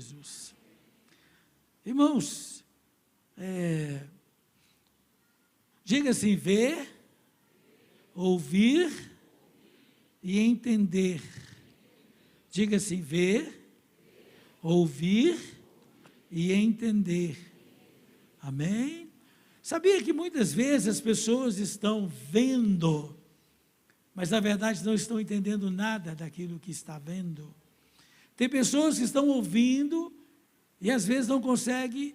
Jesus. Irmãos, diga assim: ver, ouvir e entender. Diga assim: ver, ouvir e entender. Amém? Sabia que muitas vezes as pessoas estão vendo, mas na verdade não estão entendendo nada daquilo que está vendo. Tem pessoas que estão ouvindo e às vezes não conseguem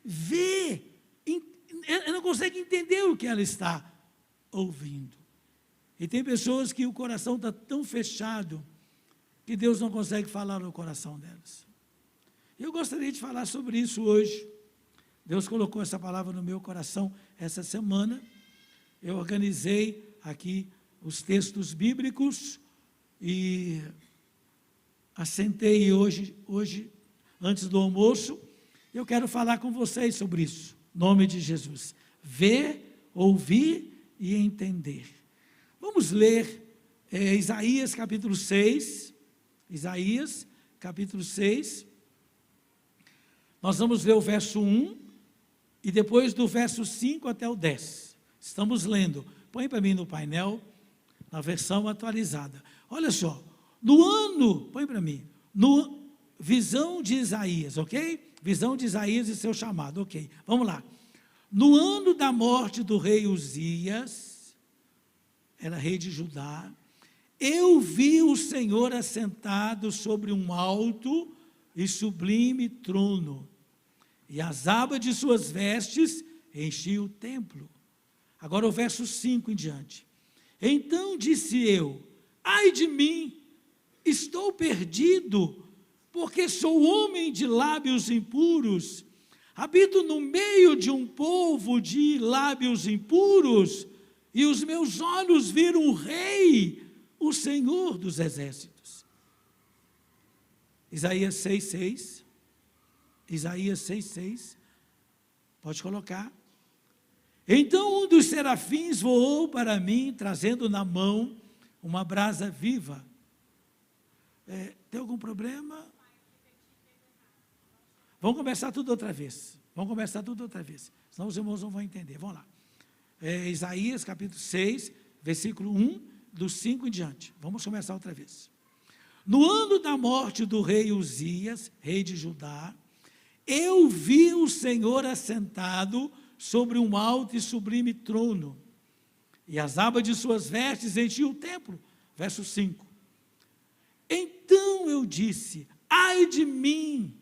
ver, não conseguem entender o que ela está ouvindo. E tem pessoas que o coração está tão fechado que Deus não consegue falar no coração delas. Eu gostaria de falar sobre isso hoje. Deus colocou essa palavra no meu coração essa semana. Eu organizei aqui os textos bíblicos e assentei hoje, antes do almoço, eu quero falar com vocês sobre isso, em nome de Jesus. Ver, ouvir e entender. Vamos ler Isaías capítulo 6, Isaías capítulo 6, nós vamos ler o verso 1, e depois do verso 5 até o 10, estamos lendo, põe para mim no painel, na versão atualizada. Olha só, no ano, põe para mim, no visão de Isaías, ok? Visão de Isaías e seu chamado, ok, vamos lá. No ano da morte do rei Uzias, era rei de Judá, eu vi o Senhor assentado sobre um alto e sublime trono, e as abas de suas vestes enchiam o templo. Agora o verso 5 em diante. Então disse eu: ai de mim, estou perdido, porque sou homem de lábios impuros, habito no meio de um povo de lábios impuros, e os meus olhos viram o Rei, o Senhor dos exércitos. Isaías 6,6. Isaías 6,6. Pode colocar. Então um dos serafins voou para mim, trazendo na mão uma brasa viva. Tem algum problema? Vamos começar tudo outra vez. Senão os irmãos não vão entender. Vamos lá. Isaías capítulo 6, versículo 1, do 5 em diante. Vamos começar outra vez. No ano da morte do rei Uzias, rei de Judá, eu vi o Senhor assentado sobre um alto e sublime trono, e as abas de suas vestes enchiam o templo. Verso 5. Então eu disse: ai de mim,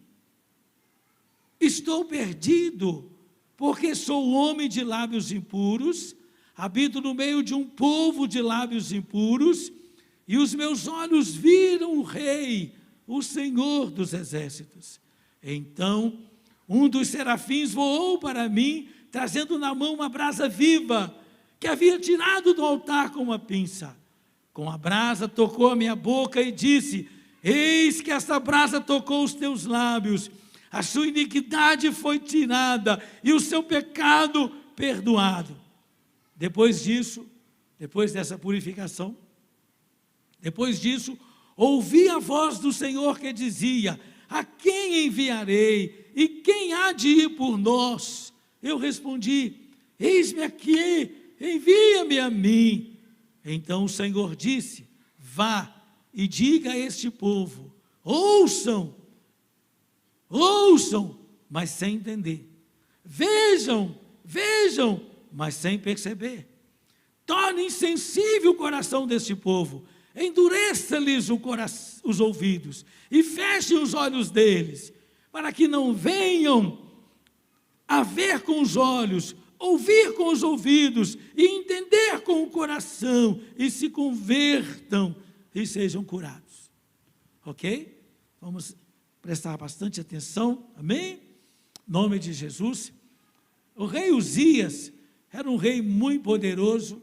estou perdido, porque sou homem de lábios impuros, habito no meio de um povo de lábios impuros, e os meus olhos viram o Rei, o Senhor dos exércitos. Então um dos serafins voou para mim, trazendo na mão uma brasa viva, que havia tirado do altar com uma pinça. Com a brasa tocou a minha boca e disse: eis que esta brasa tocou os teus lábios, a sua iniquidade foi tirada e o seu pecado perdoado. Depois dessa purificação, ouvi a voz do Senhor que dizia: a quem enviarei? E quem há de ir por nós? Eu respondi: eis-me aqui, envia-me a mim. Então o Senhor disse: vá e diga a este povo: ouçam, mas sem entender. Vejam, mas sem perceber. Torne insensível o coração deste povo, endureça-lhes os ouvidos e feche os olhos deles, para que não venham a ver com os olhos, ouvir com os ouvidos e entender com o coração, e se convertam e sejam curados. Ok? Vamos prestar bastante atenção, amém? Em nome de Jesus. O rei Uzias era um rei muito poderoso,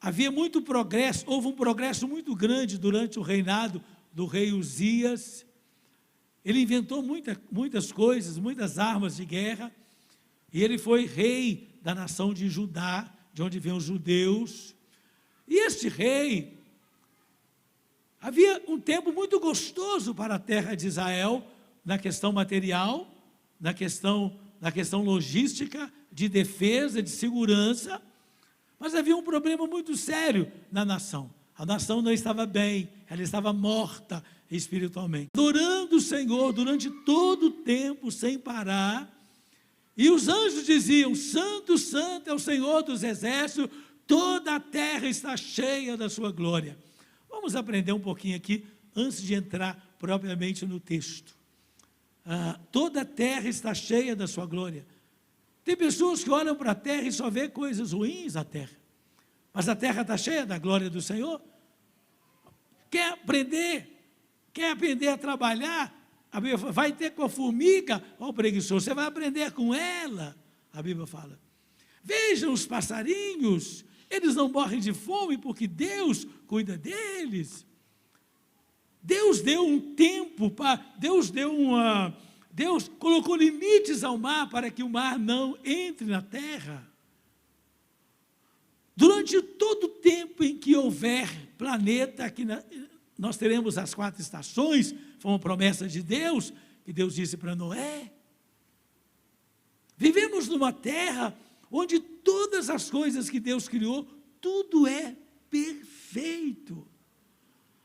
havia muito progresso, houve um progresso muito grande durante o reinado do rei Uzias. Ele inventou muitas coisas, muitas armas de guerra, e ele foi rei da nação de Judá, de onde vêm os judeus. E este rei, Havia um tempo muito gostoso para a terra de Israel, na questão material, na questão logística, de defesa, de segurança, mas havia um problema muito sério na nação. A nação não estava bem, ela estava morta espiritualmente. Adorando o Senhor durante todo o tempo, sem parar, e os anjos diziam: Santo, Santo é o Senhor dos exércitos, toda a terra está cheia da sua glória. Vamos aprender um pouquinho aqui, antes de entrar propriamente no texto. Toda a terra está cheia da sua glória. Tem pessoas que olham para a terra e só vê coisas ruins na terra. Mas a terra está cheia da glória do Senhor. Quer aprender a trabalhar? A Bíblia fala, vai ter com a formiga ou o preguiçoso, você vai aprender com ela, a Bíblia fala. Vejam os passarinhos, eles não morrem de fome porque Deus cuida deles. Deus deu um tempo, Deus colocou limites ao mar para que o mar não entre na terra. Durante todo o tempo em que houver planeta, nós teremos as 4 estações, foi uma promessa de Deus, que Deus disse para Noé. Vivemos numa terra onde todas as coisas que Deus criou, tudo é perfeito.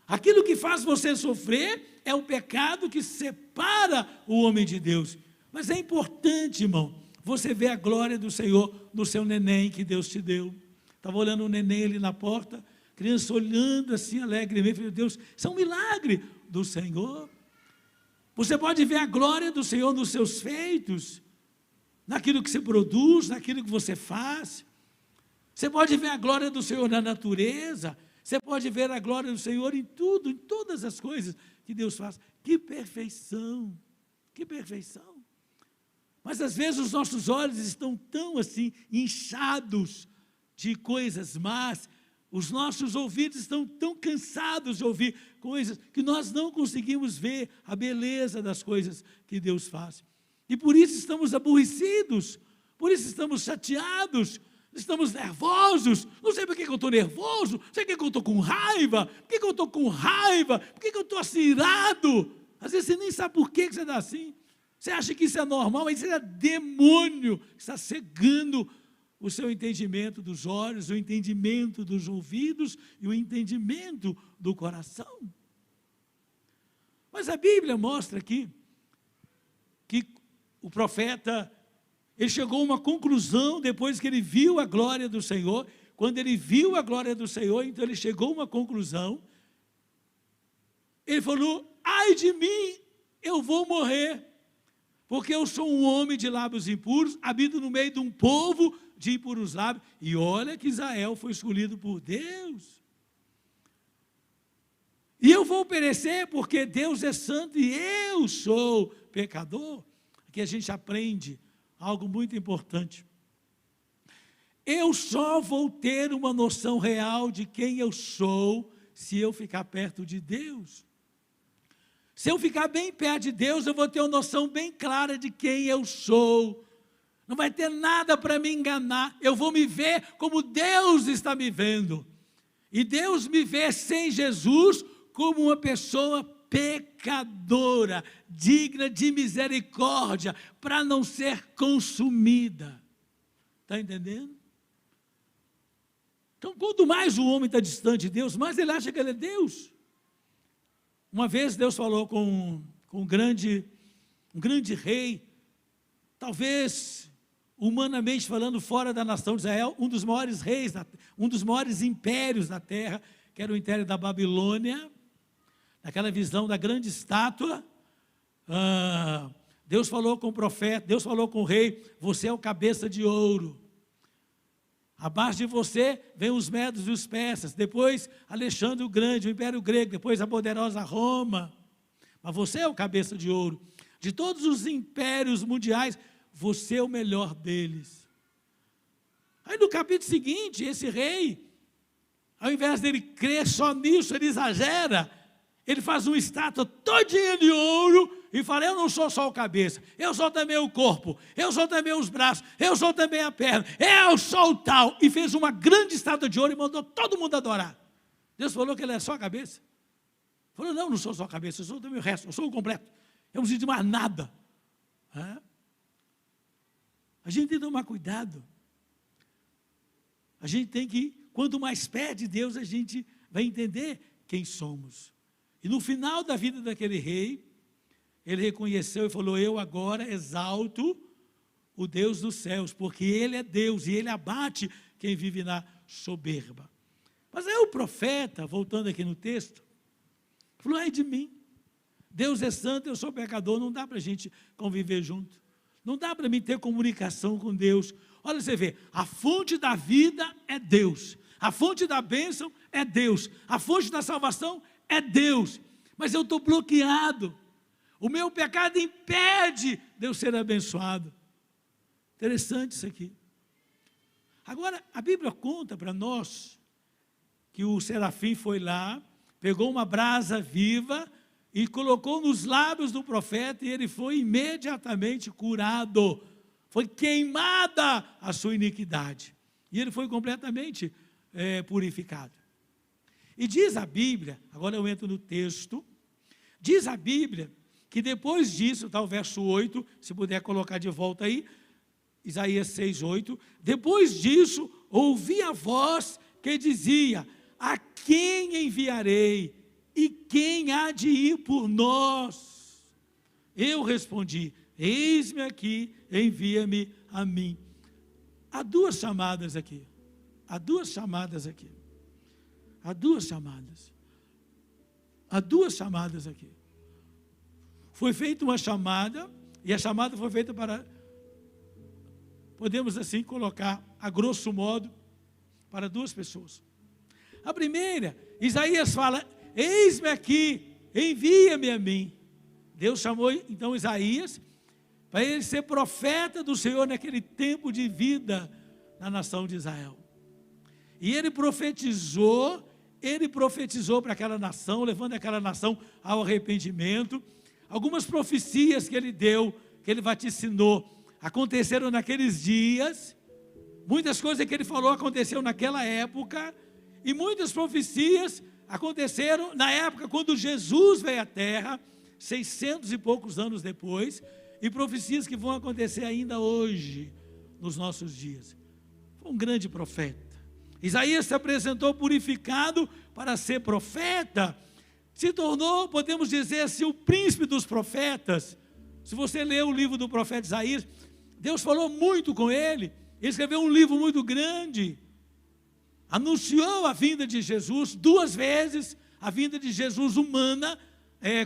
Aquilo que faz você sofrer é o pecado que separa o homem de Deus. Mas é importante, irmão, você ver a glória do Senhor no seu neném que Deus te deu. Estava olhando o neném ali na porta, criança olhando assim alegremente, meu Deus, isso é um milagre do Senhor. Você pode ver a glória do Senhor nos seus feitos, naquilo que você produz, naquilo que você faz. Você pode ver a glória do Senhor na natureza, você pode ver a glória do Senhor em tudo, em todas as coisas que Deus faz. Que perfeição, que perfeição. Mas às vezes os nossos olhos estão tão assim, inchados de coisas más, os nossos ouvidos estão tão cansados de ouvir coisas, que nós não conseguimos ver a beleza das coisas que Deus faz. E por isso estamos aborrecidos, por isso estamos chateados, estamos nervosos. Não sei por que eu estou nervoso, não sei por que eu estou com raiva, por que eu estou com raiva, por que eu estou assim irado. Às vezes você nem sabe por que você está assim. Você acha que isso é normal, mas isso é demônio que está cegando o seu entendimento dos olhos, o entendimento dos ouvidos e o entendimento do coração. Mas a Bíblia mostra aqui que o profeta, ele chegou a uma conclusão depois que ele viu a glória do Senhor. Quando ele viu a glória do Senhor, então ele chegou a uma conclusão. Ele falou: ai de mim, eu vou morrer, porque eu sou um homem de lábios impuros, habito no meio de um povo de impuros lábios. E olha que Israel foi escolhido por Deus. E eu vou perecer porque Deus é santo e eu sou pecador. Aqui a gente aprende algo muito importante. Eu só vou ter uma noção real de quem eu sou se eu ficar perto de Deus. Se eu ficar bem perto de Deus, eu vou ter uma noção bem clara de quem eu sou. Não vai ter nada para me enganar. Eu vou me ver como Deus está me vendo. E Deus me vê sem Jesus como uma pessoa pecadora, digna de misericórdia, para não ser consumida. Está entendendo? Então, quanto mais o homem está distante de Deus, mais ele acha que ele é Deus. Uma vez Deus falou com um grande rei, talvez humanamente falando, fora da nação de Israel, um dos maiores reis, um dos maiores impérios da terra, que era o império da Babilônia. Naquela visão da grande estátua, Deus falou com o profeta, Deus falou com o rei: você é o cabeça de ouro. Abaixo de você vem os medos e os persas, depois Alexandre o Grande, o Império Grego, depois a poderosa Roma. Mas você é o cabeça de ouro. De todos os impérios mundiais, você é o melhor deles. Aí no capítulo seguinte, esse rei, ao invés dele crer só nisso, ele exagera. Ele faz uma estátua todinha de ouro e fala: eu não sou só o cabeça, eu sou também o corpo, eu sou também os braços, eu sou também a perna, eu sou o tal. E fez uma grande estátua de ouro e mandou todo mundo adorar. Deus falou que ele era só a cabeça. Falou, não sou só a cabeça, eu sou também o resto, eu sou o completo. Eu não preciso de mais nada. A gente tem que tomar cuidado. A gente tem que, quanto mais perto de Deus, a gente vai entender quem somos. E no final da vida daquele rei, ele reconheceu e falou, eu agora exalto o Deus dos céus, porque Ele é Deus e Ele abate quem vive na soberba. Mas aí o profeta, voltando aqui no texto, falou, ai de mim, Deus é santo, eu sou pecador, não dá para a gente conviver junto, não dá para mim ter comunicação com Deus. Olha, você vê, a fonte da vida é Deus, a fonte da bênção é Deus, a fonte da salvação é Deus, mas eu estou bloqueado, o meu pecado impede de eu ser abençoado. Interessante isso aqui. Agora, a Bíblia conta para nós que o serafim foi lá, pegou uma brasa viva e colocou nos lábios do profeta e ele foi imediatamente curado. Foi queimada a sua iniquidade. E ele foi completamente purificado. E diz a Bíblia, agora eu entro no texto, diz a Bíblia que depois disso, está o verso 8, se puder colocar de volta aí, Isaías 6:8, depois disso, ouvi a voz que dizia, a quem enviarei e quem há de ir por nós? Eu respondi, eis-me aqui, envia-me a mim. Há duas chamadas aqui, há duas chamadas aqui, há duas chamadas, há duas chamadas aqui. Foi feita uma chamada, e a chamada foi feita para, podemos assim colocar, a grosso modo, para duas pessoas. A primeira, Isaías fala, eis-me aqui, envia-me a mim. Deus chamou então Isaías, para ele ser profeta do Senhor naquele tempo de vida na nação de Israel. E ele profetizou para aquela nação, levando aquela nação ao arrependimento. Algumas profecias que ele deu, que ele vaticinou, aconteceram naqueles dias. Muitas coisas que ele falou aconteceram naquela época. E muitas profecias aconteceram na época quando Jesus veio à terra, 600 e poucos anos depois. E profecias que vão acontecer ainda hoje, nos nossos dias. Foi um grande profeta. Isaías se apresentou purificado para ser profeta. Se tornou, podemos dizer assim, o príncipe dos profetas. Se você ler o livro do profeta Isaías, Deus falou muito com ele. Ele escreveu um livro muito grande. Anunciou a vinda de Jesus 2 vezes, a vinda de Jesus humana,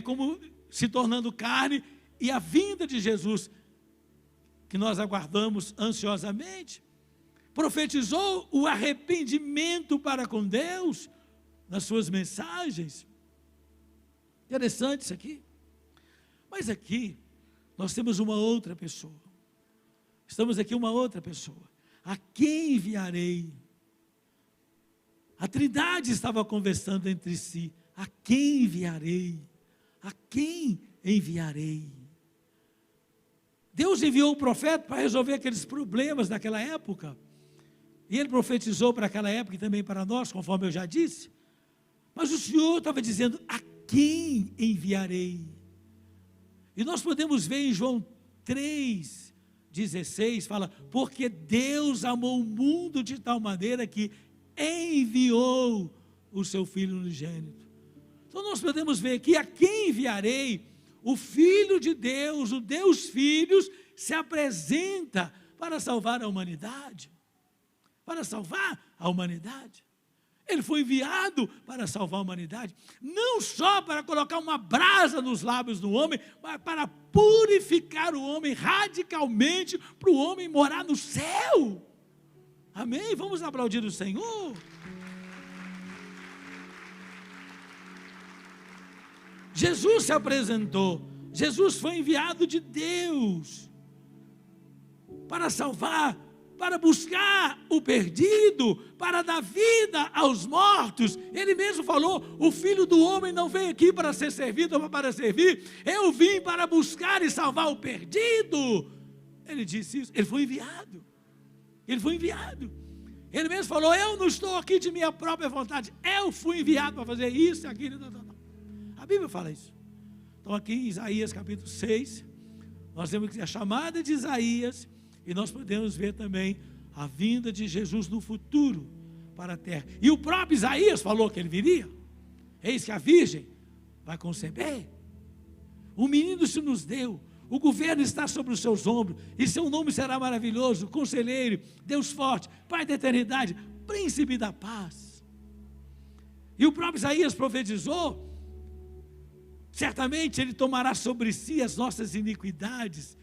como se tornando carne, e a vinda de Jesus, que nós aguardamos ansiosamente. Profetizou o arrependimento para com Deus, nas suas mensagens. Interessante isso aqui. Mas aqui, nós temos uma outra pessoa. Estamos aqui uma outra pessoa. A quem enviarei? A Trindade estava conversando entre si. A quem enviarei? A quem enviarei? Deus enviou o profeta para resolver aqueles problemas daquela época. E ele profetizou para aquela época e também para nós, conforme eu já disse. Mas o Senhor estava dizendo, a quem enviarei? E nós podemos ver em João 3,16, fala, porque Deus amou o mundo de tal maneira que enviou o seu Filho unigênito. Então nós podemos ver que a quem enviarei, o Filho de Deus, o Deus Filho, se apresenta para salvar a humanidade. Para salvar a humanidade. Ele foi enviado para salvar a humanidade, não só para colocar uma brasa nos lábios do homem, mas para purificar o homem radicalmente, para o homem morar no céu. Amém? Vamos aplaudir o Senhor. Jesus se apresentou, Jesus foi enviado de Deus para salvar, para buscar o perdido, para dar vida aos mortos. Ele mesmo falou, o Filho do Homem não veio aqui para ser servido, mas para servir. Eu vim para buscar e salvar o perdido. Ele disse isso, ele foi enviado. Ele foi enviado. Ele mesmo falou, eu não estou aqui de minha própria vontade, eu fui enviado para fazer isso e aquilo. A Bíblia fala isso. Então aqui em Isaías capítulo 6, nós temos que a chamada de Isaías, e nós podemos ver também a vinda de Jesus no futuro para a terra. E o próprio Isaías falou que ele viria. Eis que a virgem vai conceber. Um menino se nos deu, o governo está sobre os seus ombros, e seu nome será maravilhoso, conselheiro, Deus forte, Pai da eternidade, príncipe da paz. E o próprio Isaías profetizou, certamente ele tomará sobre si as nossas iniquidades,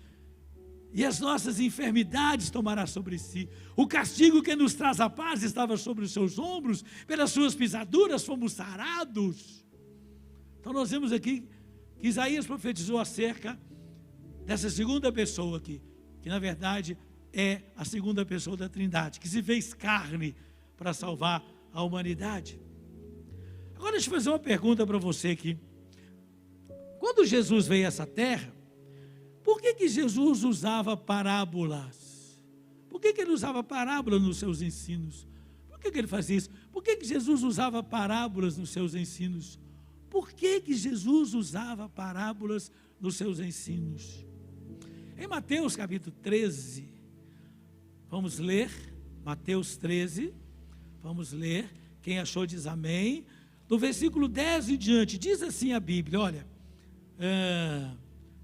e as nossas enfermidades tomará sobre si. O castigo que nos traz a paz estava sobre os seus ombros, pelas suas pisaduras fomos sarados. Então nós vemos aqui que Isaías profetizou acerca dessa segunda pessoa aqui, que na verdade é a segunda pessoa da Trindade, que se fez carne para salvar a humanidade. Agora deixa eu fazer uma pergunta para você aqui. Quando Jesus veio a essa terra, por que Jesus usava parábolas? Por que ele usava parábolas nos seus ensinos? Por que ele fazia isso? Por que Jesus usava parábolas nos seus ensinos? Por que Jesus usava parábolas nos seus ensinos? Em Mateus capítulo 13, vamos ler, Mateus 13, vamos ler, quem achou diz amém. Do versículo 10 em diante, diz assim a Bíblia, olha,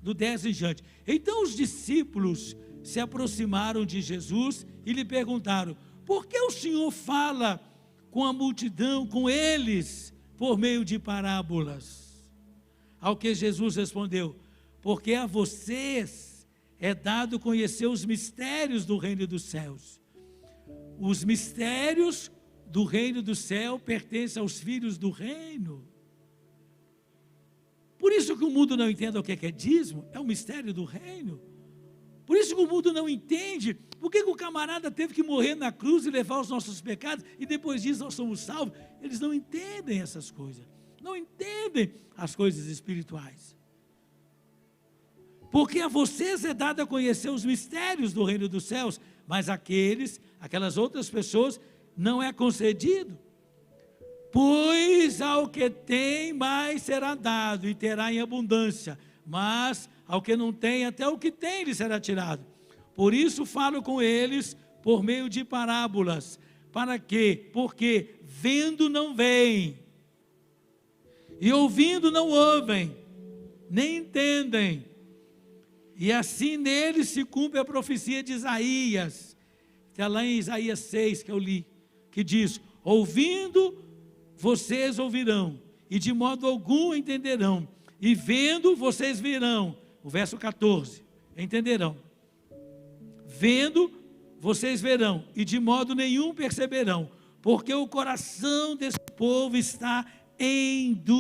do 10 em diante. Então os discípulos se aproximaram de Jesus e lhe perguntaram: por que o Senhor fala com a multidão, com eles, por meio de parábolas? Ao que Jesus respondeu: porque a vocês é dado conhecer os mistérios do reino dos céus. Os mistérios do reino do céu pertencem aos filhos do reino. Por isso que o mundo não entende o que é dízimo, é o mistério do reino. Por isso que o mundo não entende por que o camarada teve que morrer na cruz e levar os nossos pecados, e depois disso nós somos salvos. Eles não entendem essas coisas, não entendem as coisas espirituais. Porque a vocês é dado a conhecer os mistérios do reino dos céus, mas aquelas outras pessoas, não é concedido. Pois ao que tem mais será dado, e terá em abundância, mas ao que não tem, até o que tem lhe será tirado. Por isso falo com eles por meio de parábolas. Para quê? Porque vendo não veem, e ouvindo não ouvem, nem entendem. E assim neles se cumpre a profecia de Isaías, está lá em Isaías 6 que eu li, que diz: ouvindo vocês ouvirão, e de modo algum entenderão, e vendo vocês verão. O verso 14, entenderão. Vendo vocês verão, e de modo nenhum perceberão, porque o coração desse povo está endurecido.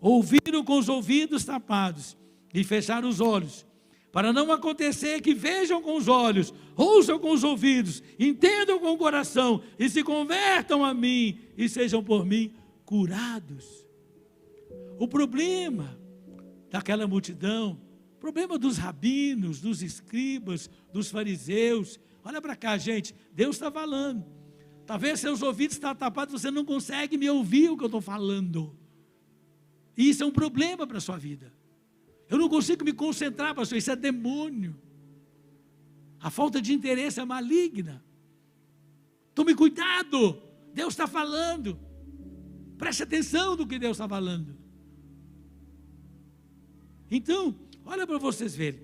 Ouviram com os ouvidos tapados, e fecharam os olhos, para não acontecer que vejam com os olhos, ouçam com os ouvidos, entendam com o coração, e se convertam a mim, e sejam por mim curados. O problema daquela multidão, o problema dos rabinos, dos escribas, dos fariseus, olha para cá, gente, Deus está falando. Talvez seus ouvidos estão tapados, você não consegue me ouvir o que eu estou falando. E isso é um problema para a sua vida. Eu não consigo me concentrar, pastor, isso é demônio. A falta de interesse é maligna. Tome cuidado, Deus está falando. Preste atenção no que Deus está falando. Então, olha para vocês verem.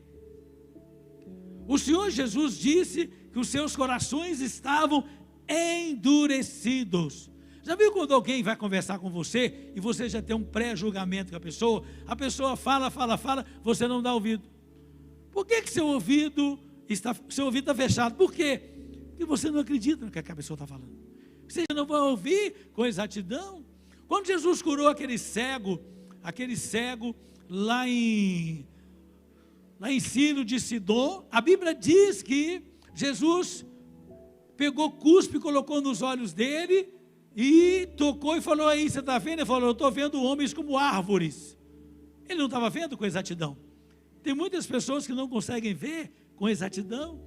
O Senhor Jesus disse que os seus corações estavam endurecidos. Já viu quando alguém vai conversar com você e você já tem um pré-julgamento com a pessoa fala, você não dá ouvido. Por que seu ouvido está fechado? Por quê? Porque você não acredita no que a pessoa está falando. Você não vai ouvir com exatidão. Quando Jesus curou aquele cego lá em Ciro de Sidom, a Bíblia diz que Jesus pegou cuspe e colocou nos olhos dele, e tocou e falou: aí, você está vendo? Ele falou: eu estou vendo homens como árvores. Ele não estava vendo com exatidão. Tem muitas pessoas que não conseguem ver com exatidão.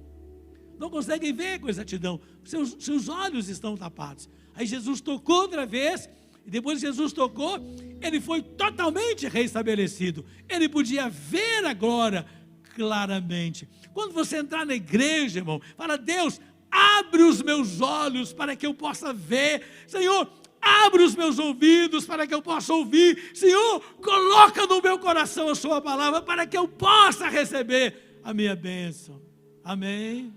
Não conseguem ver com exatidão. Seus olhos estão tapados. Aí Jesus tocou outra vez E depois que Jesus tocou, ele foi totalmente restabelecido. Ele podia ver a glória claramente. Quando você entrar na igreja, irmão, fala: Deus, abre os meus olhos para que eu possa ver. Senhor, abre os meus ouvidos para que eu possa ouvir. Senhor, coloca no meu coração a sua palavra para que eu possa receber a minha bênção. Amém?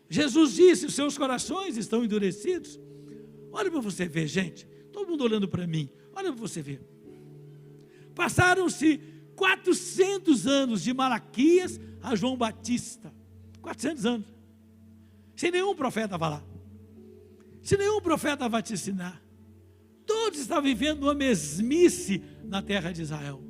Jesus disse: os seus corações estão endurecidos. Olha para você ver, gente. Todo mundo olhando para mim. Olha para você ver. Passaram-se 400 anos de Malaquias a João Batista. 400 anos. Sem nenhum profeta falar. Sem nenhum profeta vaticinar. Todos estavam vivendo uma mesmice na terra de Israel.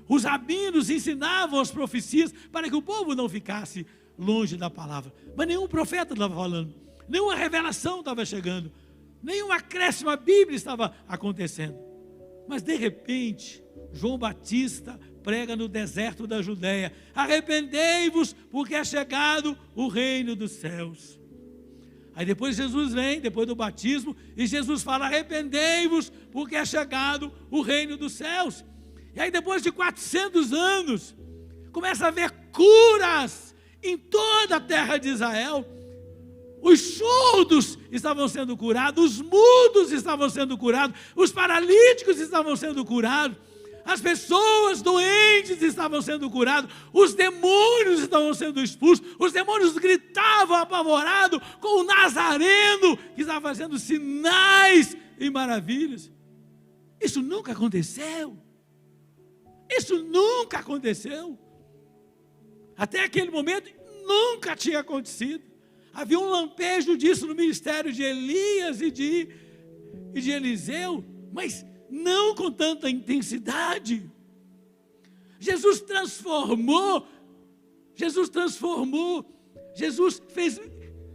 Os rabinos ensinavam as profecias para que o povo não ficasse longe da palavra. Mas nenhum profeta estava falando. Nenhuma revelação estava chegando. Nenhum acréscimo à Bíblia estava acontecendo. Mas de repente, João Batista prega no deserto da Judéia: arrependei-vos, porque é chegado o reino dos céus. Aí depois Jesus vem, depois do batismo, e Jesus fala: arrependei-vos, porque é chegado o reino dos céus. E aí depois de 400 anos, começa a haver curas em toda a terra de Israel. Os surdos estavam sendo curados, os mudos estavam sendo curados, os paralíticos estavam sendo curados, as pessoas doentes estavam sendo curadas, os demônios estavam sendo expulsos, os demônios gritavam apavorados com o Nazareno, que estava fazendo sinais e maravilhas. Isso nunca aconteceu. Isso nunca aconteceu. Até aquele momento nunca tinha acontecido. Havia um lampejo disso no ministério de Elias e de Eliseu, mas não com tanta intensidade. Jesus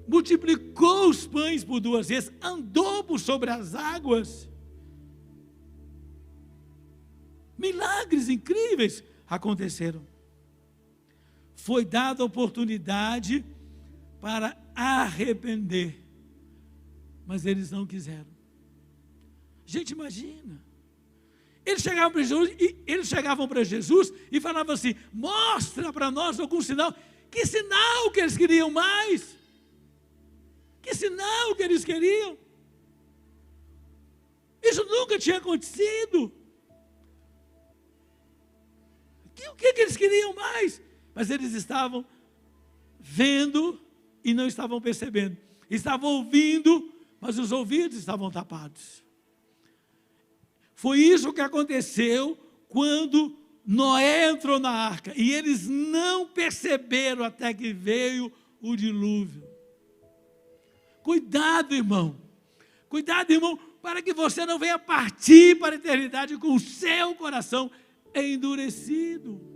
multiplicou os pães por 2 vezes, andou por sobre as águas. Milagres incríveis aconteceram. Foi dada a oportunidade para arrepender, mas eles não quiseram. Gente, imagina. Eles chegavam para Jesus e falavam assim: mostra para nós algum sinal. Que sinal que eles queriam mais? Que sinal que eles queriam? Isso nunca tinha acontecido. O que eles queriam mais? Mas eles estavam vendo e não estavam percebendo. Estavam ouvindo, mas os ouvidos estavam tapados. Foi isso que aconteceu quando Noé entrou na arca. E eles não perceberam até que veio o dilúvio. Cuidado, irmão. Cuidado, irmão, para que você não venha partir para a eternidade com o seu coração endurecido.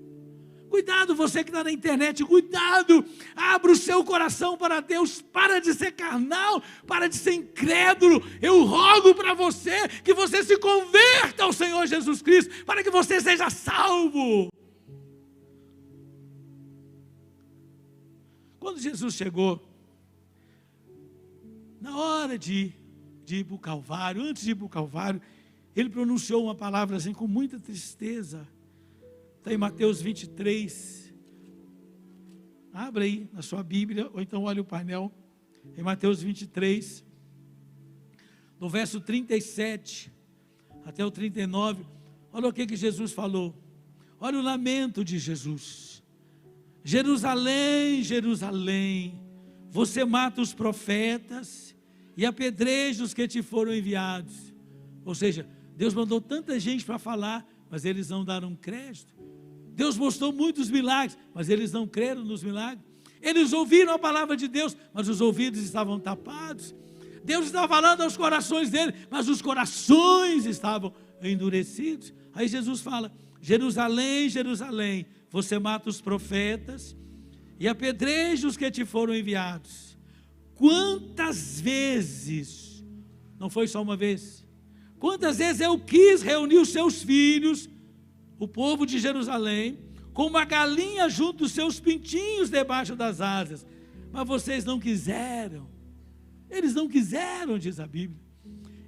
Cuidado, você que está na internet, cuidado, abra o seu coração para Deus, para de ser carnal, para de ser incrédulo. Eu rogo para você que você se converta ao Senhor Jesus Cristo, para que você seja salvo. Quando Jesus chegou, na hora de ir para o Calvário, antes de ir para o Calvário, ele pronunciou uma palavra assim com muita tristeza. Está em Mateus 23, abra aí na sua Bíblia, ou então olha o painel, em Mateus 23, do verso 37 até o 39, olha o que Jesus falou, olha o lamento de Jesus: Jerusalém, Jerusalém, você mata os profetas e apedreja os que te foram enviados. Ou seja, Deus mandou tanta gente para falar, mas eles não deram crédito. Deus mostrou muitos milagres, mas eles não creram nos milagres. Eles ouviram a palavra de Deus, mas os ouvidos estavam tapados. Deus estava falando aos corações deles, mas os corações estavam endurecidos. Aí Jesus fala: Jerusalém, Jerusalém, você mata os profetas e apedreja os que te foram enviados. Quantas vezes, não foi só uma vez, quantas vezes eu quis reunir os seus filhos, o povo de Jerusalém, com uma galinha junto dos seus pintinhos debaixo das asas, mas vocês não quiseram. Eles não quiseram, diz a Bíblia.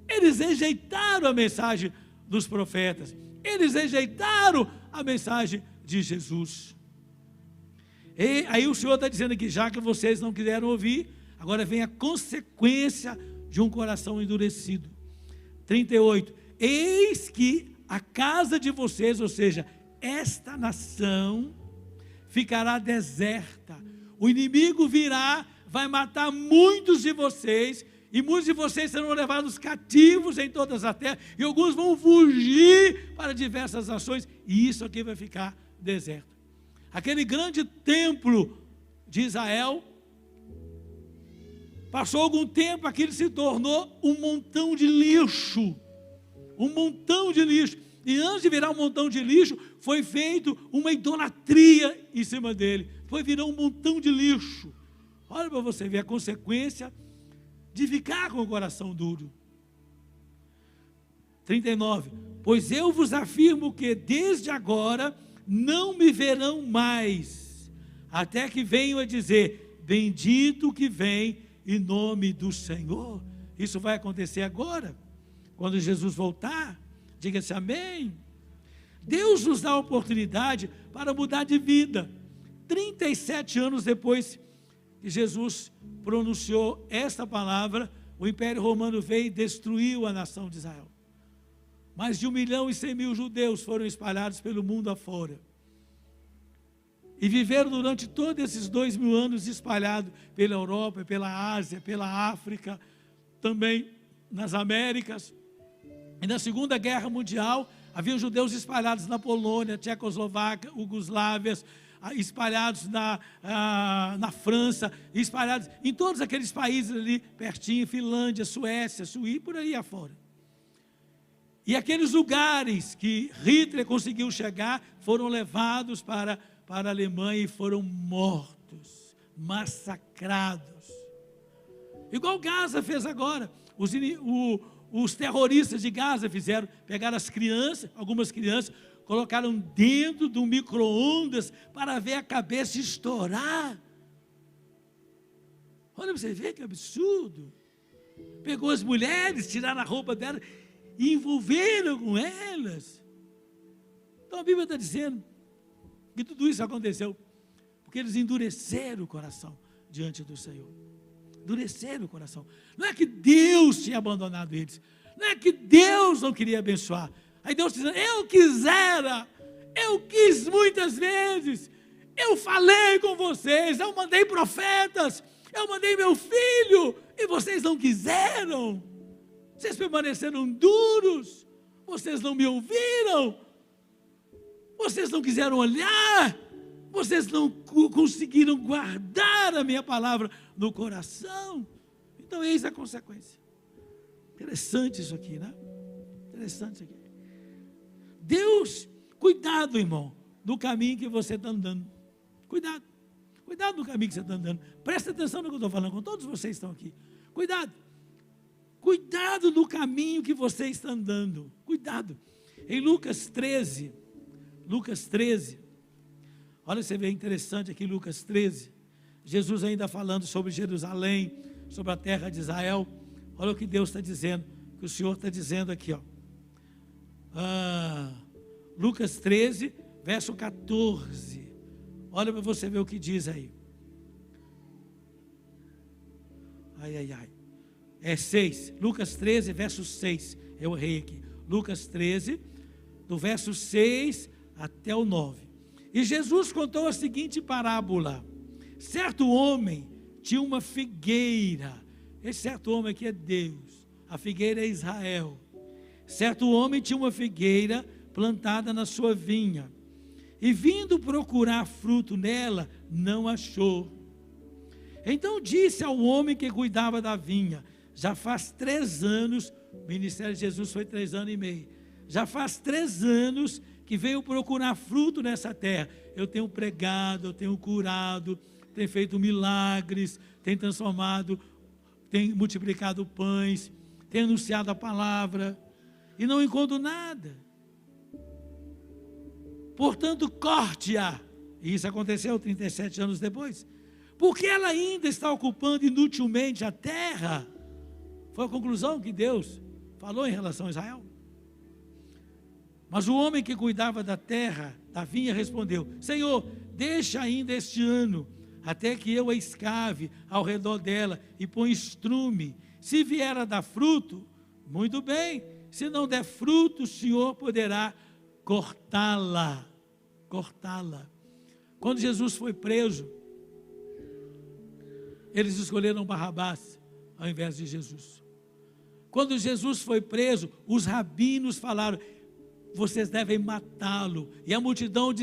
Eles rejeitaram a mensagem dos profetas. Eles rejeitaram a mensagem de Jesus. E aí o Senhor está dizendo aqui, já que vocês não quiseram ouvir, agora vem a consequência de um coração endurecido. 38. Eis que a casa de vocês, ou seja, esta nação, ficará deserta. O inimigo virá, vai matar muitos de vocês, e muitos de vocês serão levados cativos em todas as terras, e alguns vão fugir para diversas nações, e isso aqui vai ficar deserto. Aquele grande templo de Israel, passou algum tempo, aquilo se tornou um montão de lixo, e antes de virar um montão de lixo, foi feito uma idolatria em cima dele, virou um montão de lixo. Olha para você ver a consequência de ficar com o coração duro. 39. Pois eu vos afirmo que desde agora não me verão mais, até que venham a dizer, bendito que vem em nome do Senhor. Isso vai acontecer agora, quando Jesus voltar. Diga-se amém. Deus nos dá a oportunidade para mudar de vida. 37 anos depois que Jesus pronunciou esta palavra, o Império Romano veio e destruiu a nação de Israel. Mais de 1.100.000 judeus foram espalhados pelo mundo afora. E viveram durante todos esses 2.000 anos espalhados pela Europa, pela Ásia, pela África, também nas Américas. E na Segunda Guerra Mundial, havia judeus espalhados na Polônia, Tchecoslováquia, Iugoslávias, espalhados na França, espalhados em todos aqueles países ali pertinho, Finlândia, Suécia, Suíça, por aí afora. E aqueles lugares que Hitler conseguiu chegar, foram levados para a Alemanha e foram mortos, massacrados. Igual Gaza fez agora. Os terroristas de Gaza fizeram, pegaram as crianças, algumas crianças, colocaram dentro de um micro-ondas para ver a cabeça estourar. Olha, você vê que absurdo. Pegou as mulheres, tiraram a roupa delas e envolveram com elas. Então a Bíblia está dizendo que tudo isso aconteceu porque eles endureceram o coração diante do Senhor. Endureceram o coração. Não é que Deus tinha abandonado eles, não é que Deus não queria abençoar. Aí Deus diz, eu quis muitas vezes, eu falei com vocês, eu mandei profetas, eu mandei meu filho, e vocês não quiseram, vocês permaneceram duros, vocês não me ouviram, vocês não quiseram olhar, vocês não conseguiram guardar a minha palavra no coração. Então eis a consequência. Interessante isso aqui, né? Interessante isso aqui. Deus, cuidado, irmão, no caminho que você está andando. Cuidado no caminho que você está andando. Presta atenção no que eu estou falando, com todos vocês estão aqui. Cuidado no caminho que você está andando. Cuidado. Em Lucas 13, olha, você vê interessante aqui, Lucas 13, Jesus ainda falando sobre Jerusalém, sobre a terra de Israel. Olha o que Deus está dizendo, que o Senhor está dizendo aqui, ó. Lucas 13, verso 14. Olha para você ver o que diz aí. É 6. Lucas 13, verso 6. Eu errei aqui. Lucas 13, do verso 6 até o 9. E Jesus contou a seguinte parábola. Certo homem tinha uma figueira. Esse certo homem aqui é Deus. A figueira é Israel. Certo homem tinha uma figueira plantada na sua vinha, e vindo procurar fruto nela, não achou. Então disse ao homem que cuidava da vinha, já faz 3 anos, o ministério de Jesus foi 3 anos e meio, já faz 3 anos que veio procurar fruto nessa terra. Eu tenho pregado, eu tenho curado, tenho feito milagres, tenho transformado, tenho multiplicado pães, tenho anunciado a palavra, e não encontro nada. Portanto, corte-a. E isso aconteceu 37 anos depois. Porque ela ainda está ocupando inutilmente a terra. Foi a conclusão que Deus Falou em relação a Israel. Mas o homem que cuidava da terra, da vinha, respondeu: Senhor, deixa ainda este ano, até que eu a escave ao redor dela e ponha estrume. Se vier a dar fruto, muito bem. Se não der fruto, o Senhor poderá cortá-la. Cortá-la. Quando Jesus foi preso, eles escolheram Barrabás ao invés de Jesus. Quando Jesus foi preso, os rabinos falaram: vocês devem matá-lo. E a multidão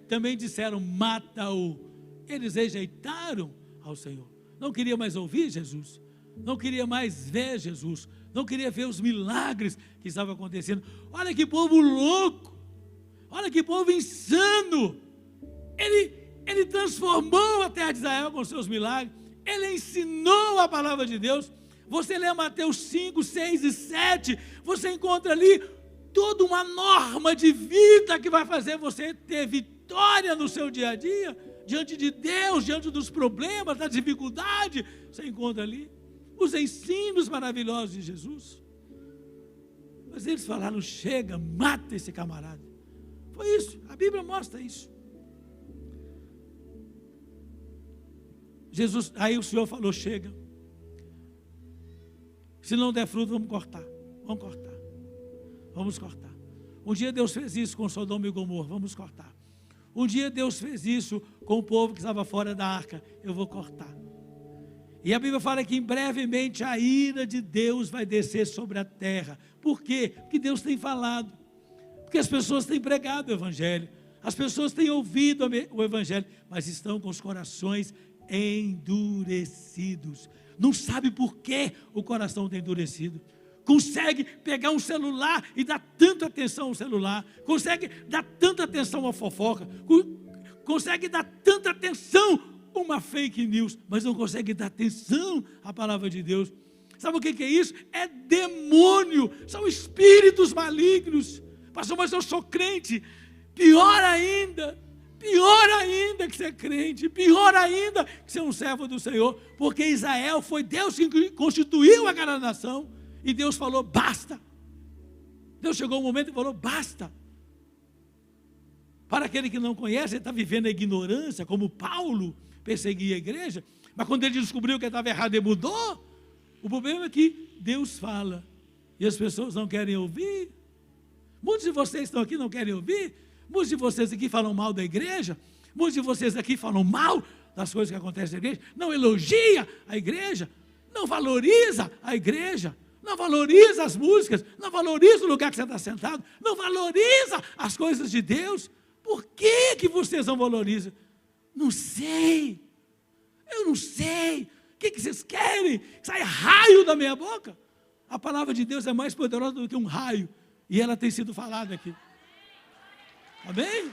também disseram: mata-o. Eles rejeitaram ao Senhor. Não queria mais ouvir Jesus. Não queria mais ver Jesus. Não queria ver os milagres que estavam acontecendo. Olha que povo louco. Olha que povo insano. Ele transformou a terra de Israel com seus milagres. Ele ensinou a palavra de Deus. Você lê Mateus 5, 6 e 7. Você encontra ali toda uma norma de vida que vai fazer você ter vitória no seu dia a dia, diante de Deus, diante dos problemas, da dificuldade. Você encontra ali os ensinos maravilhosos de Jesus. Mas eles falaram: chega, mata esse camarada. Foi isso, a Bíblia mostra isso. Aí o Senhor falou: chega, se não der fruto, vamos cortar. Vamos cortar. Um dia Deus fez isso com Sodoma e Gomorra, vamos cortar. Um dia Deus fez isso com o povo que estava fora da arca, eu vou cortar. E a Bíblia fala que brevemente a ira de Deus vai descer sobre a terra. Por quê? Porque Deus tem falado. Porque as pessoas têm pregado o Evangelho. As pessoas têm ouvido o Evangelho, mas estão com os corações endurecidos. Não sabe por que o coração está endurecido. Consegue pegar um celular e dar tanta atenção ao celular. Consegue dar tanta atenção à fofoca. Consegue dar tanta atenção a uma fake news, mas não consegue dar atenção à palavra de Deus. Sabe o que é isso? É demônio. São espíritos malignos. Pastor, mas eu sou crente. Pior ainda que ser crente, pior ainda que ser um servo do Senhor, porque Israel foi Deus que constituiu aquela nação, e Deus falou: basta. Deus chegou um momento e falou: basta. Para aquele que não conhece, ele está vivendo a ignorância, como Paulo perseguia a igreja, mas quando ele descobriu que ele estava errado, ele mudou. O problema é que Deus fala, e as pessoas não querem ouvir. Muitos de vocês estão aqui e não querem ouvir. Muitos de vocês aqui falam mal da igreja. Muitos de vocês aqui falam mal das coisas que acontecem na igreja. Não elogia a igreja. Não valoriza a igreja. Não valoriza as músicas. Não valoriza o lugar que você está sentado. Não valoriza as coisas de Deus. Por que vocês não valorizam? Não sei. Eu não sei. O que vocês querem? Sai raio da minha boca? A palavra de Deus é mais poderosa do que um raio. E ela tem sido falada aqui. Amém?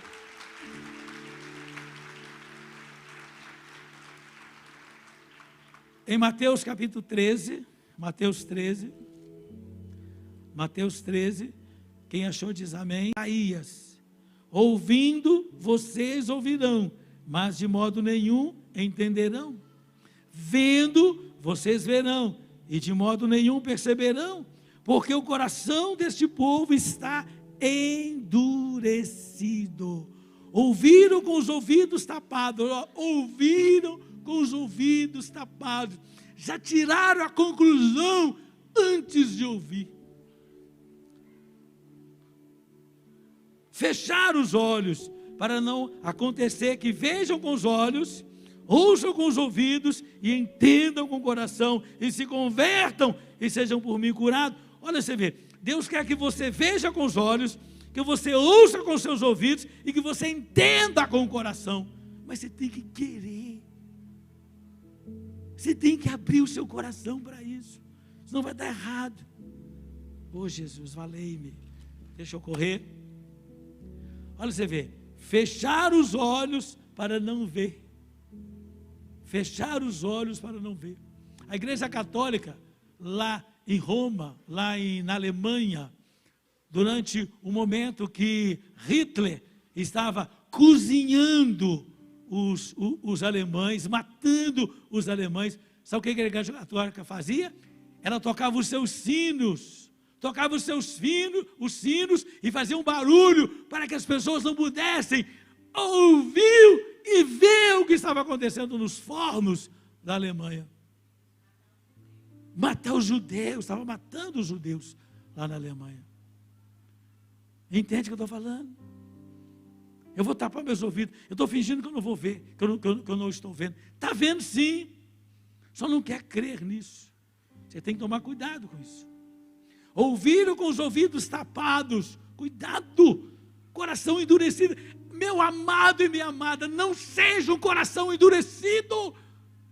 Em Mateus capítulo 13, Mateus 13, quem achou diz amém. Isaías: ouvindo, vocês ouvirão, mas de modo nenhum entenderão. Vendo, vocês verão, e de modo nenhum perceberão, porque o coração deste povo está endurecido. Ouviram com os ouvidos tapados. Ouviram com os ouvidos tapados. Já tiraram a conclusão antes de ouvir. Fecharam os olhos, para não acontecer que vejam com os olhos, ouçam com os ouvidos e entendam com o coração e se convertam e sejam por mim curados. Olha, você vê, Deus quer que você veja com os olhos, que você ouça com os seus ouvidos e que você entenda com o coração. Mas você tem que querer. Você tem que abrir o seu coração para isso. Senão vai dar errado. Oh, Jesus, valei-me. Deixa eu correr. Olha, você vê. Fechar os olhos para não ver. Fechar os olhos para não ver. A Igreja Católica, lá em Roma, na Alemanha, durante o momento que Hitler estava cozinhando os alemães, matando os alemães, sabe o que a Igreja Católica fazia? Ela tocava os seus sinos tocava os sinos e fazia um barulho para que as pessoas não pudessem ouvir e ver o que estava acontecendo nos fornos da Alemanha. Matar os judeus, estava matando os judeus lá na Alemanha. Entende o que eu estou falando? Eu vou tapar meus ouvidos, eu estou fingindo que eu não vou ver, que eu não estou vendo. Está vendo sim, só não quer crer nisso. Você tem que tomar cuidado com isso. Ouviram com os ouvidos tapados, cuidado, coração endurecido. Meu amado e minha amada, não seja um coração endurecido,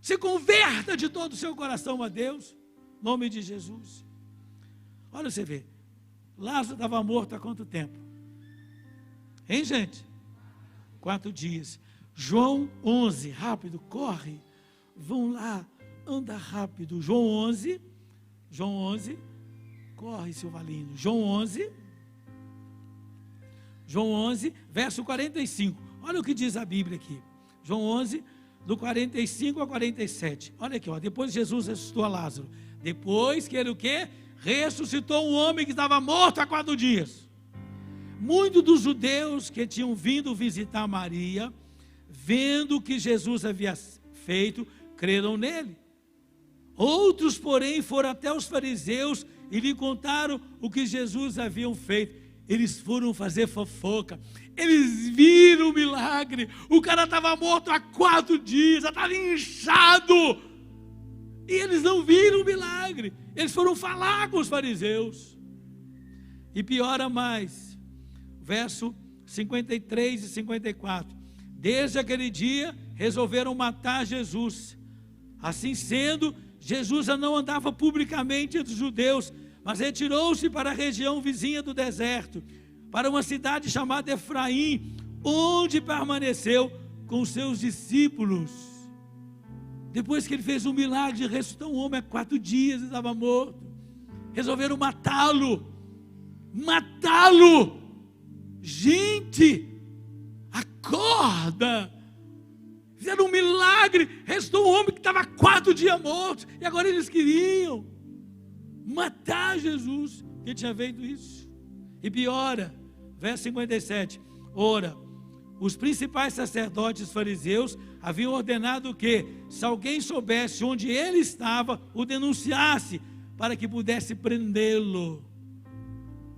se converta de todo o seu coração a Deus, em nome de Jesus. Olha você vê, Lázaro estava morto há quanto tempo? Hein, gente? 4 dias. João 11, rápido, corre, vão lá, anda rápido. João 11, corre, Silvalino. João 11, verso 45. Olha o que diz a Bíblia aqui. João 11, do 45 a 47. Olha aqui, ó. Depois Jesus ressuscitou a Lázaro. Depois que ele o quê? Ressuscitou um homem que estava morto há 4 dias. Muitos dos judeus que tinham vindo visitar Maria, vendo o que Jesus havia feito, creram nele. Outros, porém, foram até os fariseus e lhe contaram o que Jesus havia feito. Eles foram fazer fofoca. Eles viram o milagre. O cara estava morto há 4 dias, já estava inchado. E eles não viram o milagre. Eles foram falar com os fariseus. E piora mais. Verso 53 e 54. Desde aquele dia, resolveram matar Jesus. Assim sendo, Jesus já não andava publicamente entre os judeus, mas retirou-se para a região vizinha do deserto, para uma cidade chamada Efraim, onde permaneceu com os seus discípulos. Depois que ele fez um milagre de ressuscitar um homem há 4 dias, ele estava morto, resolveram matá-lo. Gente, acorda. Fizeram um milagre, restou um homem que estava há 4 dias morto, e agora eles queriam matar Jesus, que tinha feito isso. E piora, verso 57. Ora, os principais sacerdotes fariseus haviam ordenado que, se alguém soubesse onde ele estava, o denunciasse, para que pudesse prendê-lo.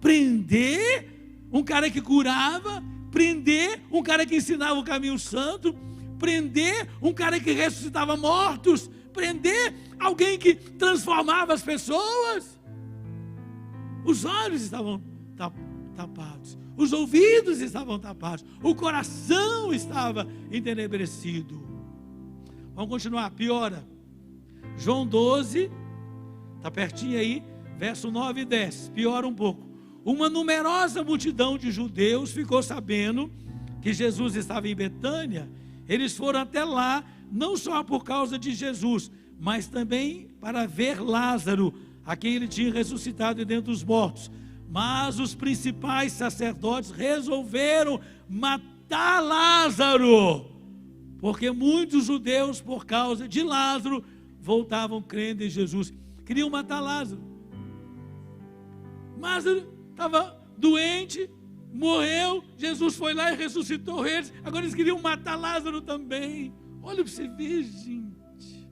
Prender um cara que curava, prender um cara que ensinava o caminho santo, prender um cara que ressuscitava mortos, prender alguém que transformava as pessoas. Os olhos estavam tapados, os ouvidos estavam tapados, o coração estava entenebrecido. Vamos continuar, piora. João 12, está pertinho aí, verso 9 e 10, piora um pouco. Uma numerosa multidão de judeus ficou sabendo que Jesus estava em Betânia. Eles foram até lá, não só por causa de Jesus, mas também para ver Lázaro, a quem ele tinha ressuscitado dentre os mortos. Mas os principais sacerdotes resolveram matar Lázaro, porque muitos judeus, por causa de Lázaro, voltavam crendo em Jesus. Queriam matar Lázaro. Lázaro estava doente, morreu, Jesus foi lá e ressuscitou eles. Agora eles queriam matar Lázaro também. Olha para você ver, gente.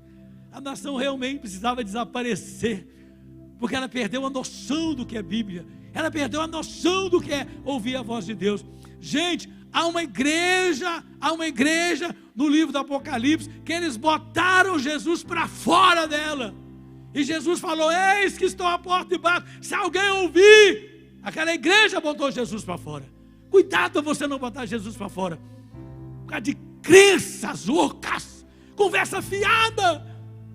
A nação realmente precisava desaparecer, porque ela perdeu a noção do que é Bíblia. Ela perdeu a noção do que é ouvir a voz de Deus. Gente, há uma igreja no livro do Apocalipse, que eles botaram Jesus para fora dela. E Jesus falou: eis que estou à porta e bato, se alguém ouvir. Aquela igreja botou Jesus para fora. Cuidado para você não botar Jesus para fora, por causa de crenças ocas, conversa fiada,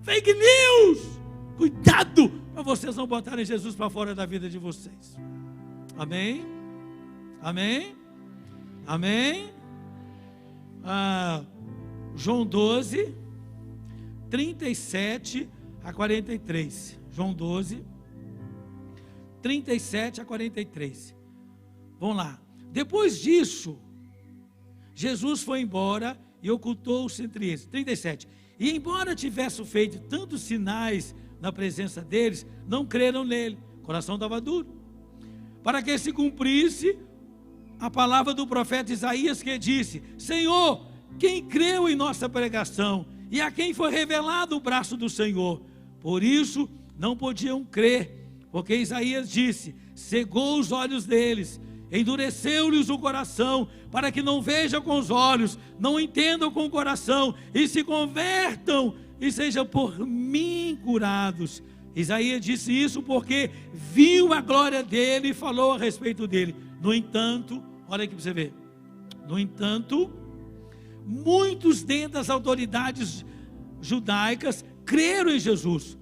fake news. Cuidado para vocês não botarem Jesus para fora da vida de vocês. Amém? Amém? Amém? João 12, 37 a 43. João 12, 37 a 43. Vamos lá. Depois disso, Jesus foi embora e ocultou-se entre eles. 37. E embora tivesse feito tantos sinais na presença deles, não creram nele, O coração estava duro. Para que se cumprisse a palavra do profeta Isaías, que disse: Senhor, quem creu em nossa pregação e a quem foi revelado o braço do Senhor? Por isso não podiam crer, porque Isaías disse: cegou os olhos deles, endureceu-lhes o coração, para que não vejam com os olhos, não entendam com o coração, e se convertam, e sejam por mim curados. Isaías disse isso porque viu a glória dele e falou a respeito dele. No entanto, olha aqui para você ver. No entanto, muitos dentre as autoridades judaicas creram em Jesus,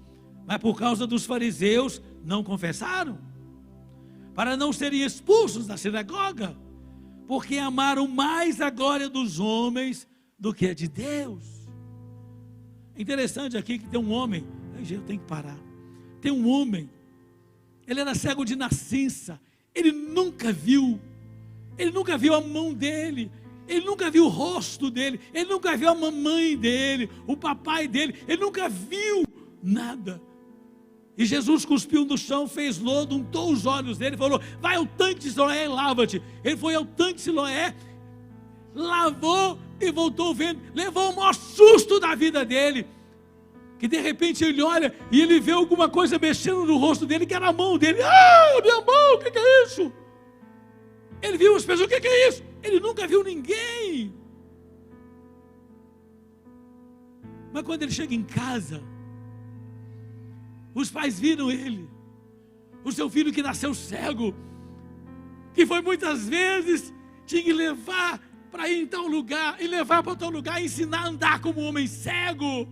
mas por causa dos fariseus não confessaram, para não serem expulsos da sinagoga, porque amaram mais a glória dos homens do que a de Deus. É interessante aqui que tem um homem, eu tenho que parar. Tem um homem, ele era cego de nascença, ele nunca viu a mão dele, ele nunca viu o rosto dele, ele nunca viu a mamãe dele, o papai dele, ele nunca viu nada. E Jesus cuspiu no chão, fez lodo, untou os olhos dele, falou: vai ao tanque de Siloé e lava-te. Ele foi ao tanque de Siloé, lavou e voltou vendo, levou o maior susto da vida dele, que de repente ele olha e ele vê alguma coisa mexendo no rosto dele, que era a mão dele. Ah, minha mão, o que é isso? Ele viu as pessoas, o que é isso? Ele nunca viu ninguém. Mas quando ele chega em casa, os pais viram ele, o seu filho que nasceu cego, que foi muitas vezes, tinha que levar para ir em tal lugar, e levar para tal lugar, e ensinar a andar como um homem cego.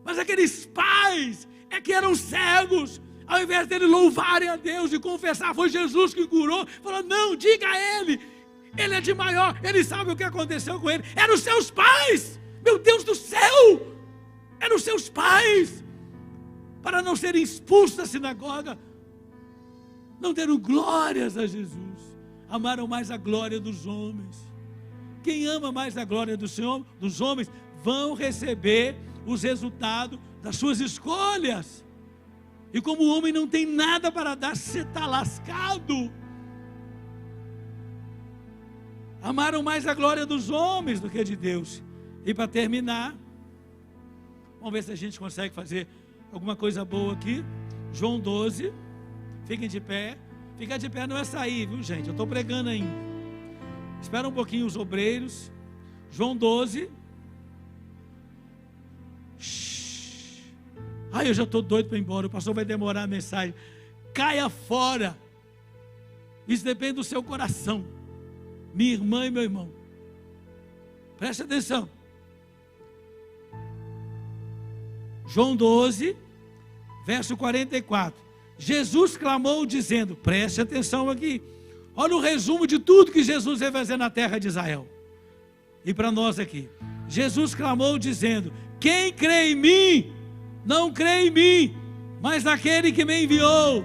Mas aqueles pais é que eram cegos, ao invés dele louvarem a Deus e confessar, foi Jesus que curou, falou: não, diga a ele é de maior, ele sabe o que aconteceu com ele. Eram os seus pais, meu Deus do céu, eram os seus pais, para não serem expulsos da sinagoga, não deram glórias a Jesus, amaram mais a glória dos homens. Quem ama mais a glória do Senhor, dos homens, vão receber os resultados das suas escolhas. E como o homem não tem nada para dar, você está lascado. Amaram mais a glória dos homens do que a de Deus. E para terminar, vamos ver se a gente consegue fazer alguma coisa boa aqui. João 12, fiquem de pé. Ficar de pé não é sair, viu, gente? Eu estou pregando ainda. Espera um pouquinho os obreiros. João 12. Ai, eu já estou doido para ir embora, o pastor vai demorar a mensagem. Caia fora. Isso depende do seu coração, minha irmã e meu irmão. Preste atenção. João 12, verso 44. Jesus clamou dizendo, preste atenção aqui, olha o resumo de tudo que Jesus veio fazer na terra de Israel. E para nós aqui, Jesus clamou dizendo: quem crê em mim, não crê em mim, mas naquele que me enviou.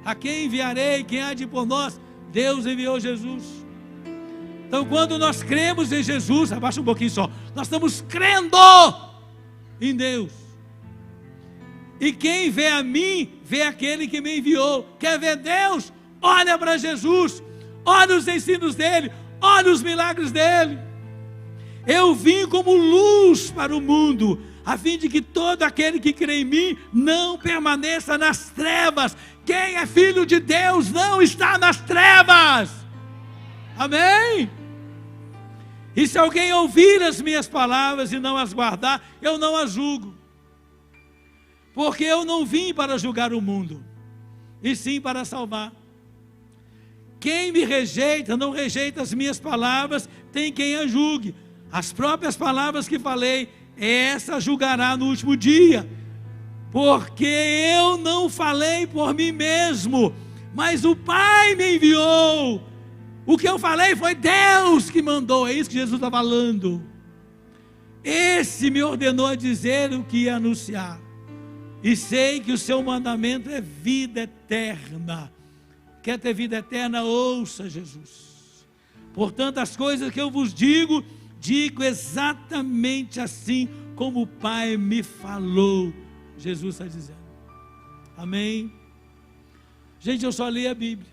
A quem enviarei? Quem há de ir por nós? Deus enviou Jesus. Então quando nós cremos em Jesus, abaixa um pouquinho só, nós estamos crendo em Deus. E quem vê a mim, vê aquele que me enviou. Quer ver Deus? Olha para Jesus, olha os ensinos dele, olha os milagres dele. Eu vim como luz para o mundo, a fim de que todo aquele que crê em mim não permaneça nas trevas. Quem é filho de Deus não está nas trevas. Amém? E se alguém ouvir as minhas palavras e não as guardar, eu não as julgo. Porque eu não vim para julgar o mundo, e sim para salvar. Quem me rejeita, não rejeita as minhas palavras, tem quem a julgue. As próprias palavras que falei, essa julgará no último dia. Porque eu não falei por mim mesmo, mas o Pai me enviou. O que eu falei foi Deus que mandou. É isso que Jesus está falando. Esse me ordenou a dizer o que ia anunciar. E sei que o seu mandamento é vida eterna. Quer ter vida eterna? Ouça Jesus. Portanto, as coisas que eu vos digo, digo exatamente assim como o Pai me falou. Jesus está dizendo. Amém? Gente, eu só leio a Bíblia.